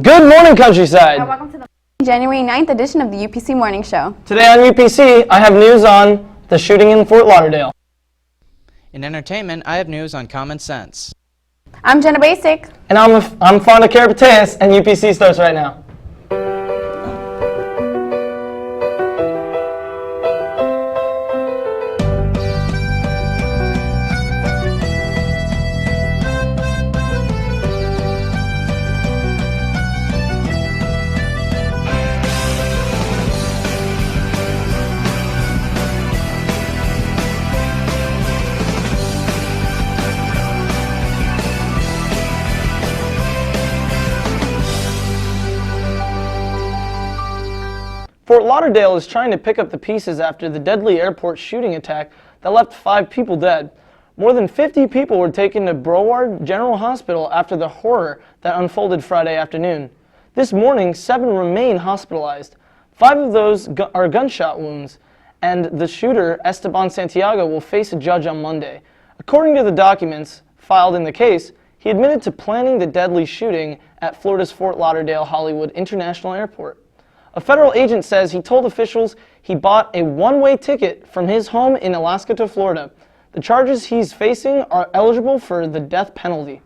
Good morning, countryside. And welcome to the January 9th edition of the UPC Morning Show. Today on UPC, I have news on the shooting in Fort Lauderdale. In entertainment, I have news on common sense. I'm Jenna Basic. And I'm Fauna Carapateas, and UPC starts right now. Fort Lauderdale is trying to pick up the pieces after the deadly airport shooting attack that left 5 people dead. More than 50 people were taken to Broward General Hospital after the horror that unfolded Friday afternoon. This morning, 7 remain hospitalized. 5 of those are gunshot wounds, and the shooter, Esteban Santiago, will face a judge on Monday. According to the documents filed in the case, he admitted to planning the deadly shooting at Florida's Fort Lauderdale Hollywood International Airport. A federal agent says he told officials he bought a one-way ticket from his home in Alaska to Florida. The charges he's facing are eligible for the death penalty.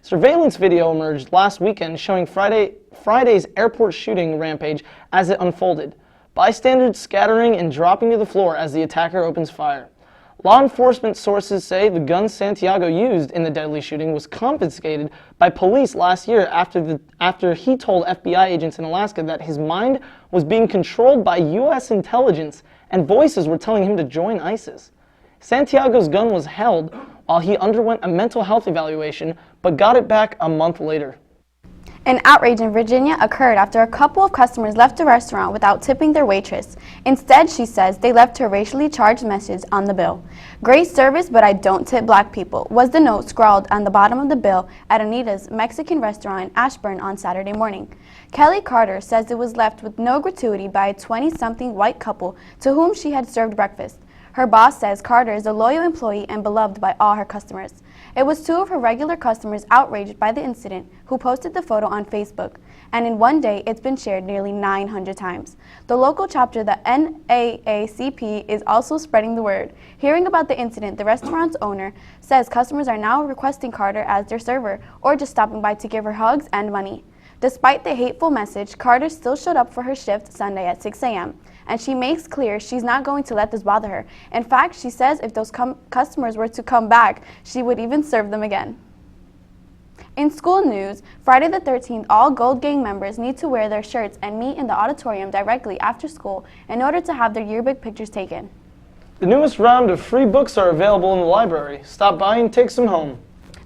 Surveillance video emerged last weekend showing Friday's airport shooting rampage as it unfolded. Bystanders scattering and dropping to the floor as the attacker opens fire. Law enforcement sources say the gun Santiago used in the deadly shooting was confiscated by police last year after he told FBI agents in Alaska that his mind was being controlled by U.S. intelligence and voices were telling him to join ISIS. Santiago's gun was held while he underwent a mental health evaluation, but got it back a month later. An outrage in Virginia occurred after a couple of customers left a restaurant without tipping their waitress. Instead, she says, they left her racially charged message on the bill. "Great service, but I don't tip black people," was the note scrawled on the bottom of the bill at Anita's Mexican restaurant in Ashburn on Saturday morning. Kelly Carter says it was left with no gratuity by a 20-something white couple to whom she had served breakfast. Her boss says Carter is a loyal employee and beloved by all her customers. It was 2 of her regular customers outraged by the incident who posted the photo on Facebook, and in one day it's been shared nearly 900 times. The local chapter, the NAACP, is also spreading the word. Hearing about the incident, the restaurant's owner says customers are now requesting Carter as their server or just stopping by to give her hugs and money. Despite the hateful message, Carter still showed up for her shift Sunday at 6 a.m., and she makes clear she's not going to let this bother her. In fact, she says if those customers were to come back, she would even serve them again. In school news, Friday the 13th, all Gold Gang members need to wear their shirts and meet in the auditorium directly after school in order to have their yearbook pictures taken. The newest round of free books are available in the library. Stop by and take some home.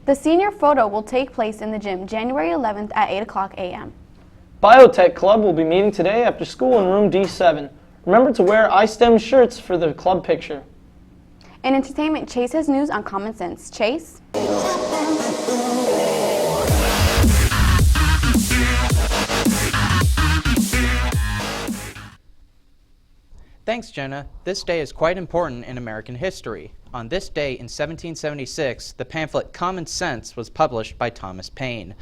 The senior photo will take place in the gym January 11th at 8 o'clock a.m. Biotech Club will be meeting today after school in room D7. Remember to wear iSTEM shirts for the club picture. In entertainment, Chase has news on common sense. Chase? Thanks, Jenna. This day is quite important in American history. On this day in 1776, the pamphlet Common Sense was published by Thomas Paine.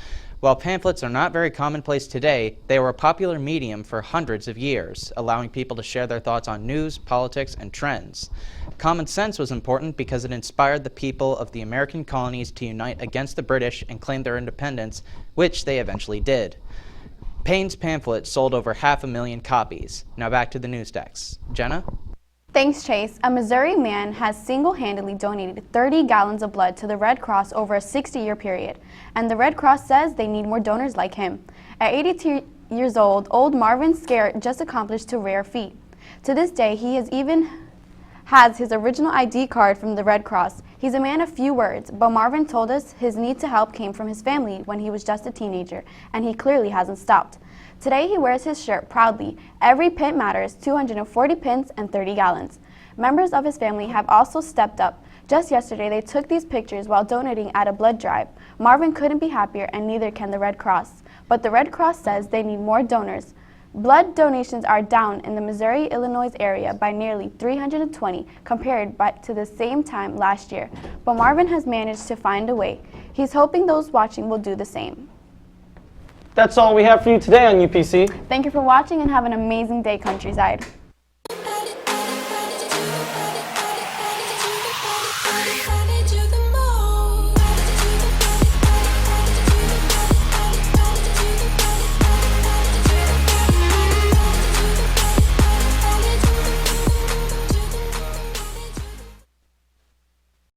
While pamphlets are not very commonplace today, they were a popular medium for hundreds of years, allowing people to share their thoughts on news, politics, and trends. Common Sense was important because it inspired the people of the American colonies to unite against the British and claim their independence, which they eventually did. Paine's pamphlet sold over 500,000 copies. Now back to the news desk. Jenna? Thanks, Chase. A Missouri man has single-handedly donated 30 gallons of blood to the Red Cross over a 60-year period, and the Red Cross says they need more donors like him. At 82 years old Marvin Scarrett just accomplished a rare feat. To this day, he has his original ID card from the Red Cross. He's a man of few words, but Marvin told us his need to help came from his family when he was just a teenager, and he clearly hasn't stopped. Today he wears his shirt proudly. Every pint matters, 240 pints and 30 gallons. Members of his family have also stepped up. Just yesterday they took these pictures while donating at a blood drive. Marvin couldn't be happier, and neither can the Red Cross. But the Red Cross says they need more donors. Blood donations are down in the Missouri-Illinois area by nearly 320 compared to the same time last year. But Marvin has managed to find a way. He's hoping those watching will do the same. That's all we have for you today on UPC. Thank you for watching and have an amazing day, Countryside.